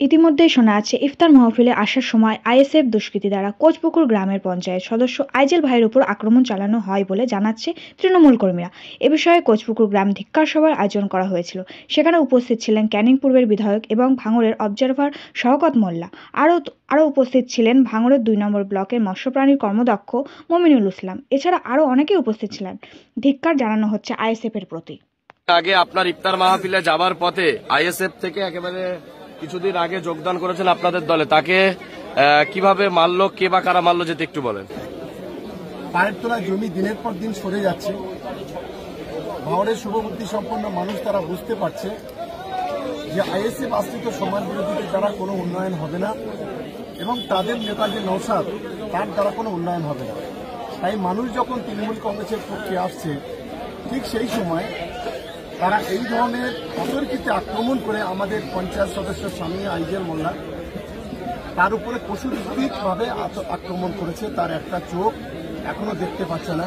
ইতিমধ্যেই শোনা যাচ্ছে ইফতার মাহফিলে আসার সময় আইএসএফ দুষ্কৃতী দ্বারা কোচপুকুর গ্রামের পঞ্চায়েত সদস্য আইজেল ভাইয়ের উপর আক্রমণ চালানো হয় বলে জানাচ্ছে তৃণমূল কর্মীরা। এ বিষয়ে কোচপুকুর গ্রাম ধিক্কার সভার আয়োজন করা হয়েছিল। সেখানে উপস্থিত ছিলেন ক্যানিং পূর্বের বিধায়ক এবং ভাঙড়ের অবজারভার শওকত মোল্লা। আরও উপস্থিত ছিলেন ভাঙড়ের ২ নম্বর ব্লকের মৎস্যপ্রাণীর কর্মদক্ষ মমিনুল ইসলাম। এছাড়া আরও অনেকেই উপস্থিত ছিলেন। ধিক্কার জানানো হচ্ছে আইএসএফ এর প্রতি। আগে আপনার ইফতার মাহফিলে যাবার পথে আইএসএফ থেকে একেবারে কিছুদিন আগে যোগদান করেছেন আপনাদের দলে, তাকে কিভাবে মারলো, কে বা কারা মারলো যেতে একটু বলেন। পায়ের তোলা জমি দিনের পর দিন সরে যাচ্ছে। ভাঙড়ের শুভবুদ্ধি সম্পন্ন মানুষ তারা বুঝতে পারছে যে আইএসএফ আশ্রিত সমাজ বিরোধীদের দ্বারা কোনো উন্নয়ন হবে না এবং তাদের নেতা যে নওশাদ তার দ্বারা কোনো উন্নয়ন হবে না। তাই মানুষ যখন তৃণমূল কংগ্রেসের পক্ষে আসছে, ঠিক সেই সময় তারা এই ধরনের অতর্কিতে আক্রমণ করে আমাদের পঞ্চায়েত সদস্য স্বামী আইজেল মোল্লা তার উপরে পশুভিত্তিকভাবে আক্রমণ করেছে। তার একটা চোখ এখনো দেখতে পাচ্ছে না,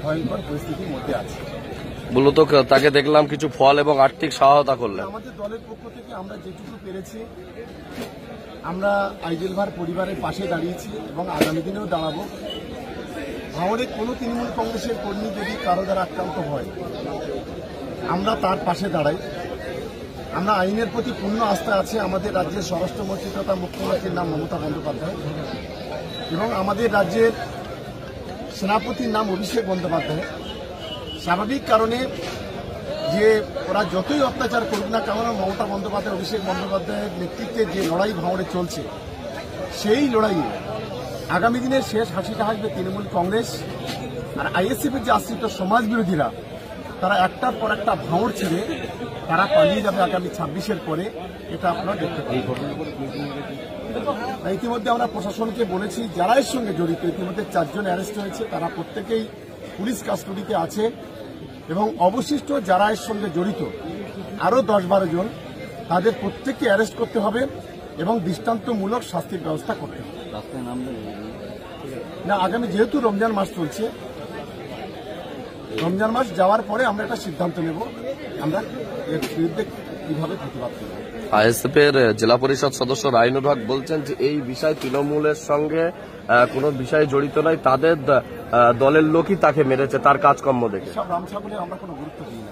ভয়ঙ্কর পরিস্থিতির মধ্যে আছে। মূলত তাকে দেখলাম কিছু ফল এবং আর্থিক সহায়তা করলেন। আমাদের দলের পক্ষ থেকে আমরা যেটুকু পেরেছি আমরা আইজেল ভাইয়ের পরিবারের পাশে দাঁড়িয়েছি এবং আগামী দিনেও দাঁড়াবো। ভাঙড়ে কোনো তৃণমূল কংগ্রেসের কর্মী যদি কারো দ্বারা আক্রান্ত হয় আমরা তার পাশে দাঁড়াই। আমরা আইনের প্রতি পূর্ণ আস্থা আছে। আমাদের রাজ্যের স্বরাষ্ট্রমন্ত্রী তথা মুখ্যমন্ত্রীর নাম মমতা বন্দ্যোপাধ্যায় এবং আমাদের রাজ্যের সেনাপতির নাম অভিষেক বন্দ্যোপাধ্যায়। স্বাভাবিক কারণে যে ওরা যতই অত্যাচার করুক না কেন, মমতা বন্দ্যোপাধ্যায় অভিষেক বন্দ্যোপাধ্যায়ের নেতৃত্বে যে লড়াই ভাঙড়ে চলছে, সেই লড়াইয়ে আগামী দিনের শেষ হাসিটা হাসবে তৃণমূল কংগ্রেস। আর আইএসএফের যে আশ্রিত সমাজ বিরোধীরা তারা একটার পর একটা ভাঙড় ছেড়ে তারা পালিয়ে যাবে আগামী ২৬-এর পরে। এটা আপনারা দেখতে পাবেন। ইতিমধ্যে আমরা প্রশাসনকে বলেছি যারা এর সঙ্গে জড়িত, ইতিমধ্যে ৪ জন অ্যারেস্ট হয়েছে, তারা প্রত্যেকেই পুলিশ কাস্টডিতে আছে এবং অবশিষ্ট যারা এর সঙ্গে জড়িত আরও ১০-১২ জন, তাদের প্রত্যেককে অ্যারেস্ট করতে হবে এবং দৃষ্টান্তমূলক শাস্তির ব্যবস্থা করতে হবে। না, আগামী যেহেতু রমজান মাস চলছে, রমজান মাস যাওয়ার পরে আমরা একটা সিদ্ধান্ত নেব আমরা এর বিরুদ্ধে কিভাবে প্রতিবাদ করব। আইএসএফ এর জেলা পরিষদ সদস্য রাইনুর হক বলছেন যে এই বিষয় তৃণমূলের সঙ্গে কোনো বিষয়ে জড়িত নয়, তাদের দলের লোকই তাকে মেরেছে তার কাজকর্ম দেখে। সব রামসাগরে আমরা কোনো গুরুত্ব দিই না।